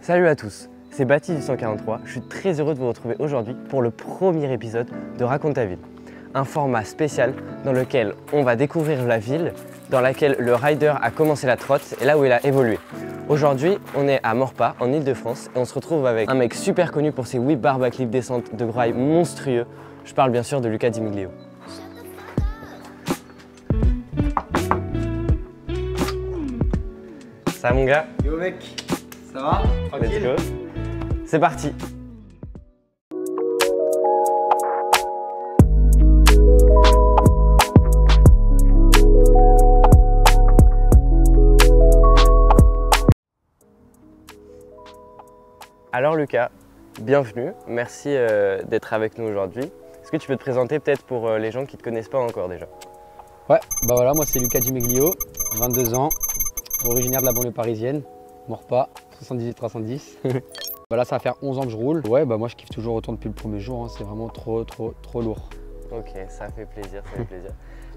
Salut à tous, c'est Baptiste du 143. Je suis très heureux de vous retrouver aujourd'hui pour le premier épisode de Raconte ta ville. Un format spécial dans lequel on va découvrir la ville dans laquelle le rider a commencé la trotte et là où il a évolué. Aujourd'hui, on est à Maurepas, en Ile-de-France, et on se retrouve avec un mec super connu pour ses whip bar backflip descentes de graille monstrueux. Je parle bien sûr de Lucas Di Miglio. Ça va mon gars? Yo mec, ça va? Tranquille? Let's go. C'est parti. Alors Lucas, bienvenue, merci d'être avec nous aujourd'hui. Est-ce que tu peux te présenter peut-être pour les gens qui ne te connaissent pas encore déjà? Ouais, bah voilà, moi c'est Lucas Di Miglio, 22 ans, originaire de la banlieue parisienne, Maurepas, 78-310. Voilà, ça va faire 11 ans que je roule. Ouais, bah moi je kiffe toujours autant depuis le premier jour, hein. C'est vraiment trop lourd. Ok, ça fait plaisir, ça fait plaisir.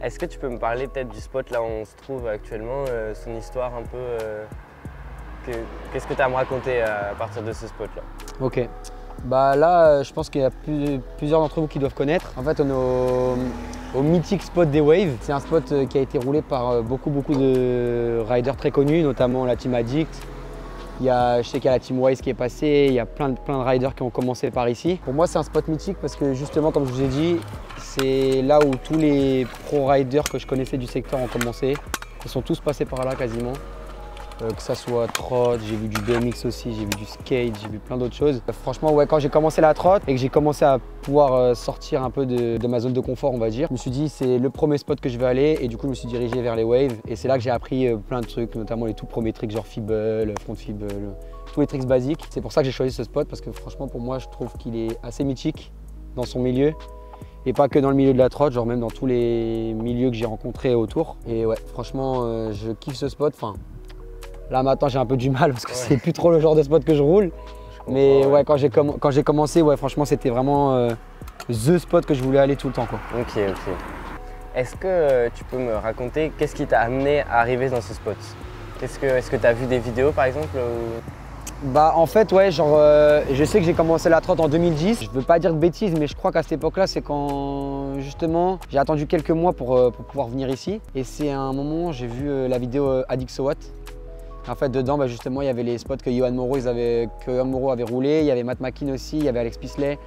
Est-ce que tu peux me parler peut-être du spot là où on se trouve actuellement, son histoire un peu, qu'est-ce que tu as à me raconter à partir de ce spot là? Ok, bah là je pense qu'il y a plusieurs d'entre vous qui doivent connaître. En fait on est au mythique spot des Waves. C'est un spot qui a été roulé par beaucoup de riders très connus, notamment la team Addict. Je sais qu'il y a la team Wise qui est passée, il y a plein de riders qui ont commencé par ici. Pour moi c'est un spot mythique parce que justement comme je vous ai dit, c'est là où tous les pro riders que je connaissais du secteur ont commencé. Ils sont tous passés par là quasiment. Que ça soit trot, j'ai vu du BMX aussi, j'ai vu du skate, j'ai vu plein d'autres choses. Franchement, ouais, quand j'ai commencé la trotte et que j'ai commencé à pouvoir sortir un peu de ma zone de confort, on va dire, je me suis dit c'est le premier spot que je vais aller et du coup je me suis dirigé vers les waves et c'est là que j'ai appris plein de trucs, notamment les tout premiers tricks genre feeble, front feeble, tous les tricks basiques. C'est pour ça que j'ai choisi ce spot parce que franchement pour moi je trouve qu'il est assez mythique dans son milieu. Et pas que dans le milieu de la trotte, genre même dans tous les milieux que j'ai rencontrés autour. Et ouais, franchement je kiffe ce spot. Enfin, là maintenant j'ai un peu du mal parce que c'est plus trop le genre de spot que je roule. Mais ouais, quand j'ai commencé, ouais, franchement c'était vraiment the spot que je voulais aller tout le temps quoi. Ok. Est-ce que tu peux me raconter qu'est-ce qui t'a amené à arriver dans ce spot? Est-ce que tu as vu des vidéos par exemple Bah en fait ouais, genre je sais que j'ai commencé la trotte en 2010. Je veux pas dire de bêtises mais je crois qu'à cette époque-là c'est quand justement j'ai attendu quelques mois pour pouvoir venir ici. Et c'est à un moment où j'ai vu la vidéo Addict So What. En fait, dedans, bah, justement, il y avait les spots que Johan Moreau avait roulé, il y avait Matt Mackin aussi, il y avait Alex Pisley.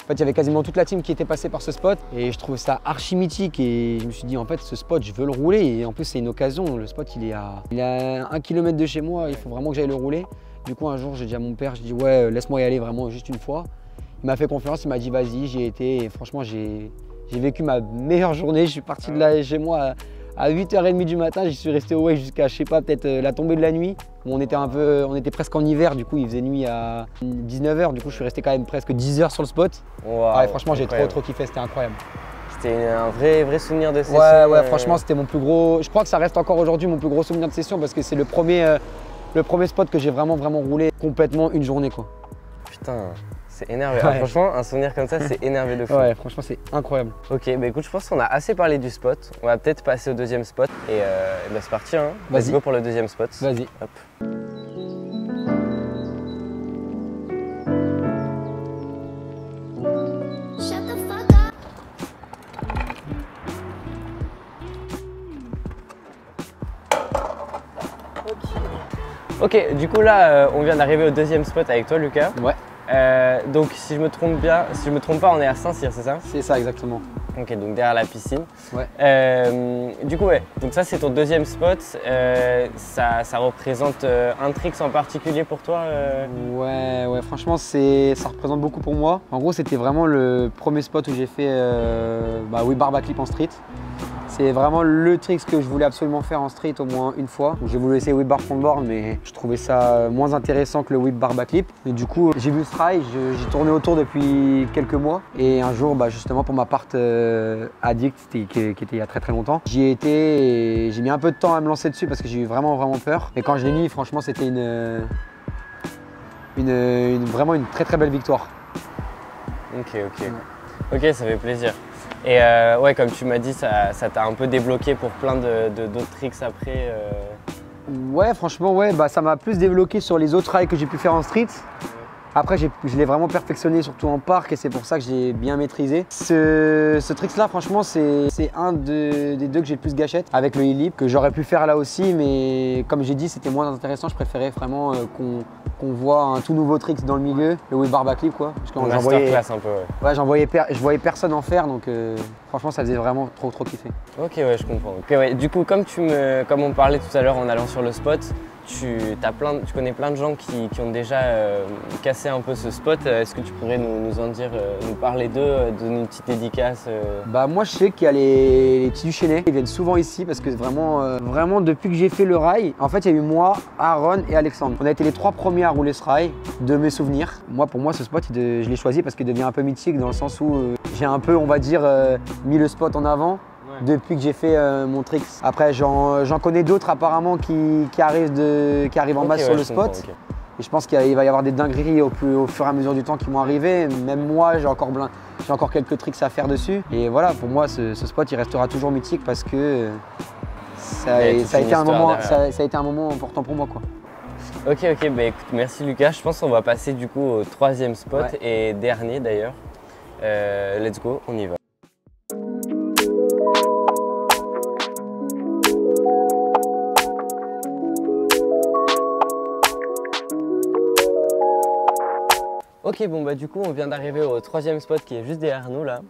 En fait, il y avait quasiment toute la team qui était passée par ce spot et je trouvais ça archi mythique et je me suis dit, en fait, ce spot, je veux le rouler et en plus, c'est une occasion. Le spot, il est à 1 km de chez moi, il faut vraiment que j'aille le rouler. Du coup, un jour, j'ai dit à mon père, je dis, ouais, laisse-moi y aller vraiment juste une fois. Il m'a fait confiance, il m'a dit, vas-y, j'y ai été et franchement, j'ai vécu ma meilleure journée. Je suis parti de là chez moi à 8h30 du matin, j'y suis resté au way jusqu'à, je sais pas, peut-être la tombée de la nuit. Où on était presque en hiver, du coup il faisait nuit à 19h, du coup je suis resté quand même presque 10 heures sur le spot. Wow, ouais, franchement j'ai trop kiffé, c'était incroyable. C'était un vrai souvenir de session. Ouais, franchement c'était mon plus gros, je crois que ça reste encore aujourd'hui mon plus gros souvenir de session parce que c'est le premier spot que j'ai vraiment roulé complètement une journée quoi. Putain. C'est énervé. Ouais. Ah, franchement, un souvenir comme ça, c'est énervé de fou. Ouais, franchement, c'est incroyable. Ok, bah écoute, je pense qu'on a assez parlé du spot. On va peut-être passer au deuxième spot. Et bah c'est parti, hein. Let's go pour le deuxième spot. Vas-y. Hop. Ok, du coup là, on vient d'arriver au deuxième spot avec toi, Lucas. Ouais. Donc si je me trompe pas, on est à Saint-Cyr, c'est ça? C'est ça exactement. Ok, donc derrière la piscine. Ouais. Du coup, ouais, donc ça c'est ton deuxième spot. Ça représente un trick en particulier pour toi Ouais, franchement ça représente beaucoup pour moi. En gros, c'était vraiment le premier spot où j'ai fait whip bar backflip en street. C'est vraiment le trick que je voulais absolument faire en street au moins une fois. J'ai voulu essayer whip bar frontboard mais je trouvais ça moins intéressant que le whip bar backflip. Et du coup j'ai vu ce rail, j'ai tourné autour depuis quelques mois. Et un jour justement pour ma part Addict qui était il y a très longtemps, j'y ai été et j'ai mis un peu de temps à me lancer dessus parce que j'ai eu vraiment peur. Et quand je l'ai mis franchement c'était vraiment une très belle victoire. Ok, ça fait plaisir. Et ouais, comme tu m'as dit, ça t'a un peu débloqué pour plein d'autres tricks après. Ouais, franchement, ouais, bah, ça m'a plus débloqué sur les autres rails que j'ai pu faire en street. Après, je l'ai vraiment perfectionné, surtout en parc, et c'est pour ça que j'ai bien maîtrisé. Ce trick-là, franchement, c'est un des deux que j'ai le plus gâchette avec le e-lip, que j'aurais pu faire là aussi, mais comme j'ai dit, c'était moins intéressant. Je préférais vraiment qu'on voit un tout nouveau trick dans le milieu, le wheel bar backflip, quoi. Parce que masterclass un peu, ouais. Ouais, je voyais personne en faire, donc franchement, ça faisait vraiment trop kiffer. Ok, ouais, je comprends. Okay, ouais. Du coup, comme on parlait tout à l'heure en allant sur le spot, tu connais plein de gens qui ont déjà cassé un peu ce spot. Est-ce que tu pourrais nous en dire, nous parler d'eux, donner une petite dédicace Bah moi je sais qu'il y a les petits du Chênay, ils viennent souvent ici parce que vraiment depuis que j'ai fait le rail, en fait il y a eu moi, Aaron et Alexandre. On a été les 3 premiers à rouler ce rail de mes souvenirs. Pour moi ce spot je l'ai choisi parce qu'il devient un peu mythique dans le sens où j'ai un peu, on va dire, mis le spot en avant. Depuis que j'ai fait mon tricks. Après, j'en connais d'autres apparemment qui arrivent en masse sur le spot. Et je pense qu'il va y avoir des dingueries au fur et à mesure du temps qui vont arriver. Même moi, j'ai encore quelques tricks à faire dessus. Et voilà, pour moi, ce spot, il restera toujours mythique parce que ça a été un moment important pour moi, quoi. Ok, bah écoute, merci Lucas. Je pense qu'on va passer du coup au 3e spot et dernier d'ailleurs. Let's go, on y va. Ok, bon bah du coup on vient d'arriver au 3e spot qui est juste derrière nous là.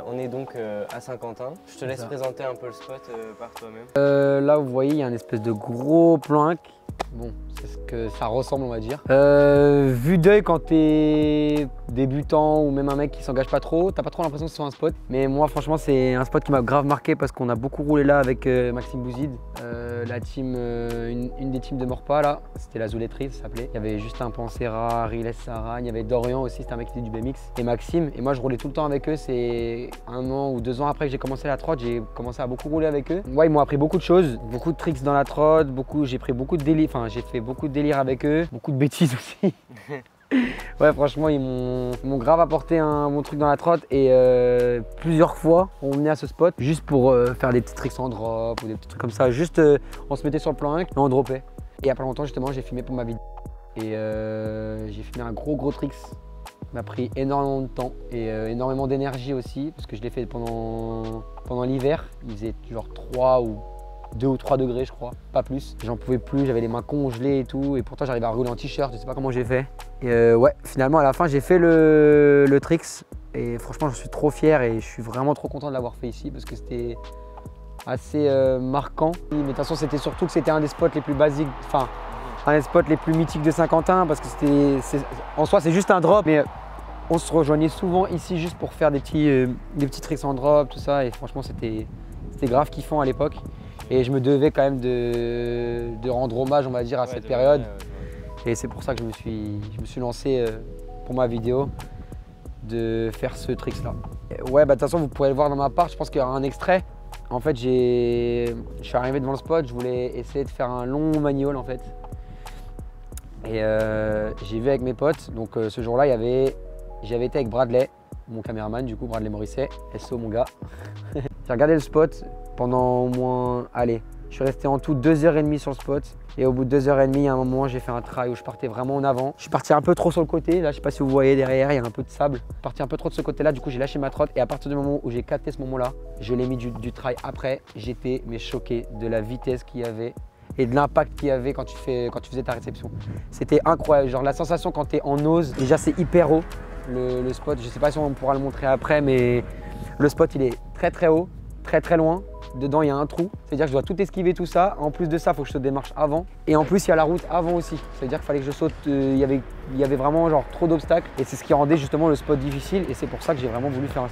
On est donc à Saint-Quentin. Je te laisse présenter un peu le spot par toi-même. Là vous voyez, il y a un espèce de gros plank. Bon, c'est ce que ça ressemble, on va dire. Vu d'œil, quand t'es débutant ou même un mec qui s'engage pas trop, t'as pas trop l'impression que ce soit un spot. Mais moi, franchement, c'est un spot qui m'a grave marqué parce qu'on a beaucoup roulé là avec Maxime Bouzid. La team, une des teams de Morpa là, c'était la Zouletterie, ça s'appelait. Il y avait Justin Pansera, Riles Saragne, il y avait Dorian aussi, c'était un mec qui était du BMX, et Maxime. Et moi, je roulais tout le temps avec eux. C'est 1 an ou 2 ans après que j'ai commencé la trotte, j'ai commencé à beaucoup rouler avec eux. Ouais, ils m'ont appris beaucoup de choses, beaucoup de tricks dans la trotte, j'ai pris beaucoup de délire. Enfin, j'ai fait beaucoup de délire avec eux, beaucoup de bêtises aussi. Ouais, franchement, ils m'ont grave apporté un bon truc dans la trotte et plusieurs fois, on venait à ce spot juste pour faire des petits tricks en drop ou des petits trucs comme ça. Juste, on se mettait sur le plan 1 et on dropait. Et il n'y a pas longtemps, justement, j'ai filmé pour ma vidéo. Et j'ai filmé un gros tricks. Ça m'a pris énormément de temps et énormément d'énergie aussi parce que je l'ai fait pendant l'hiver. Il faisait genre 2 ou 3 degrés, je crois, pas plus. J'en pouvais plus, j'avais les mains congelées et tout, et pourtant j'arrivais à rouler en t-shirt, je sais pas comment j'ai fait. Et ouais, finalement à la fin j'ai fait le tricks et franchement j'en suis trop fier et je suis vraiment trop content de l'avoir fait ici parce que c'était assez marquant. Mais de toute façon c'était surtout que c'était un des spots les plus basiques, enfin un des spots les plus mythiques de Saint-Quentin parce que en soi c'est juste un drop, mais on se rejoignait souvent ici juste pour faire des petits tricks en drop, tout ça, et franchement c'était grave kiffant à l'époque. Et je me devais quand même de rendre hommage, on va dire, à cette période. Et c'est pour ça que je me suis lancé pour ma vidéo de faire ce tricks-là. Ouais, bah de toute façon, vous pourrez le voir dans ma part. Je pense qu'il y aura un extrait. En fait, je suis arrivé devant le spot. Je voulais essayer de faire un long maniole, en fait. Et j'ai vu avec mes potes. Donc ce jour-là, j'avais été avec Bradley, mon caméraman, du coup, Bradley Morisset. SO, mon gars. J'ai regardé le spot pendant au moins, allez, je suis resté en tout 2h30 sur le spot. Et au bout de 2h30, à un moment, j'ai fait un try où je partais vraiment en avant. Je suis parti un peu trop sur le côté. Là, je sais pas si vous voyez derrière, il y a un peu de sable. Je suis parti un peu trop de ce côté-là. Du coup, j'ai lâché ma trotte. Et à partir du moment où j'ai capté ce moment-là, je l'ai mis du try après. J'étais choqué de la vitesse qu'il y avait et de l'impact qu'il y avait quand tu faisais ta réception. C'était incroyable. Genre la sensation quand tu es en nose, déjà c'est hyper haut. Le spot, je sais pas si on pourra le montrer après, mais le spot, il est très haut, très loin. Dedans, il y a un trou. C'est-à-dire que je dois tout esquiver, tout ça. En plus de ça, il faut que je saute des marches avant. Et en plus, il y a la route avant aussi. C'est-à-dire qu'il fallait que je saute. Il y avait vraiment genre trop d'obstacles. Et c'est ce qui rendait justement le spot difficile. Et c'est pour ça que j'ai vraiment voulu faire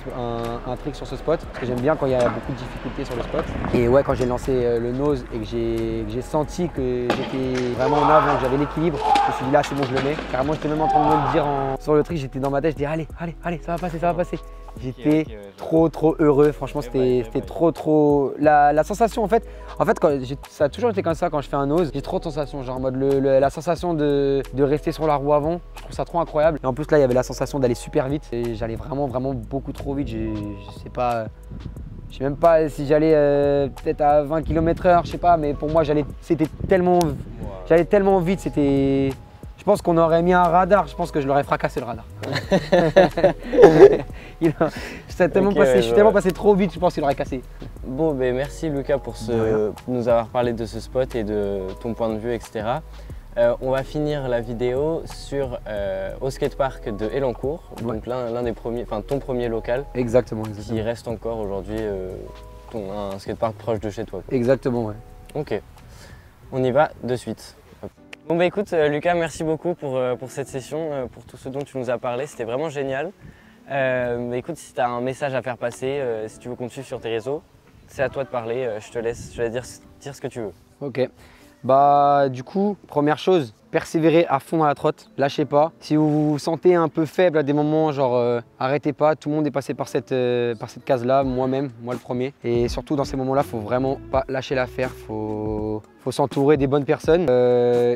un trick sur ce spot. Parce que j'aime bien quand il y a beaucoup de difficultés sur le spot. Et ouais, quand j'ai lancé le nose et que j'ai senti que j'étais vraiment en avant, que j'avais l'équilibre, je me suis dit là, c'est bon, je le mets. Carrément, j'étais même en train de me le dire sur le trick. J'étais dans ma tête, je dis allez, ça va passer. J'étais trop heureux, franchement c'était trop… La sensation en fait ça a toujours été comme ça quand je fais un nose, j'ai trop de sensations, genre en mode la sensation de rester sur la roue avant, je trouve ça trop incroyable. Et en plus là il y avait la sensation d'aller super vite et j'allais vraiment beaucoup trop vite, je sais pas Je sais même pas si j'allais peut-être à 20 km/h, je sais pas, mais pour moi j'allais tellement vite, c'était. Je pense qu'on aurait mis un radar, je pense que je l'aurais fracassé le radar. Je suis tellement passé trop vite, je pense qu'il aurait cassé. Bon, ben merci Lucas pour nous avoir parlé de ce spot et de ton point de vue, etc. On va finir la vidéo au skatepark de Elancourt, donc l'un des premiers, enfin ton premier local. Exactement. Qui reste encore aujourd'hui un skatepark proche de chez toi. Exactement, ouais. Ok, on y va de suite. Bon bah écoute Lucas, merci beaucoup pour cette session, pour tout ce dont tu nous as parlé, c'était vraiment génial. Écoute, si tu as un message à faire passer, si tu veux qu'on te suive sur tes réseaux, c'est à toi de parler, je te laisse dire ce que tu veux. Ok, bah du coup, première chose, persévérez à fond dans la trotte, lâchez pas. Si vous vous sentez un peu faible à des moments, genre arrêtez pas, tout le monde est passé par cette case-là, moi-même, moi le premier. Et surtout dans ces moments-là, faut vraiment pas lâcher l'affaire, faut s'entourer des bonnes personnes.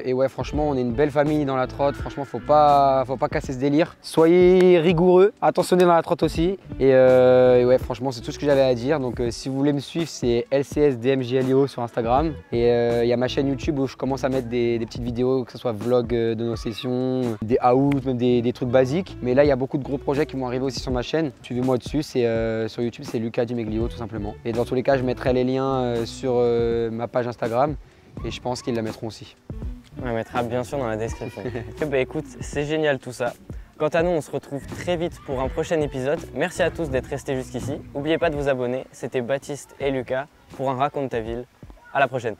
Et ouais, franchement, on est une belle famille dans la trotte, franchement, faut pas casser ce délire. Soyez rigoureux, attentionnez dans la trotte aussi. Et ouais, franchement, c'est tout ce que j'avais à dire. Donc si vous voulez me suivre, c'est LCSDMJLIO sur Instagram. Et il y a ma chaîne YouTube où je commence à mettre des petites vidéos, que ce soit vlog de nos sessions, des out, même des trucs basiques. Mais là, il y a beaucoup de gros projets qui vont arriver aussi sur ma chaîne. Suivez-moi dessus, sur YouTube, c'est Lucas Dimeglio tout simplement. Et dans tous les cas, je mettrai les liens sur ma page Instagram et je pense qu'ils la mettront aussi. On la mettra bien sûr dans la description. Bah écoute, c'est génial tout ça. Quant à nous, on se retrouve très vite pour un prochain épisode. Merci à tous d'être restés jusqu'ici. N'oubliez pas de vous abonner. C'était Baptiste et Lucas pour un Raconte ta ville. À la prochaine.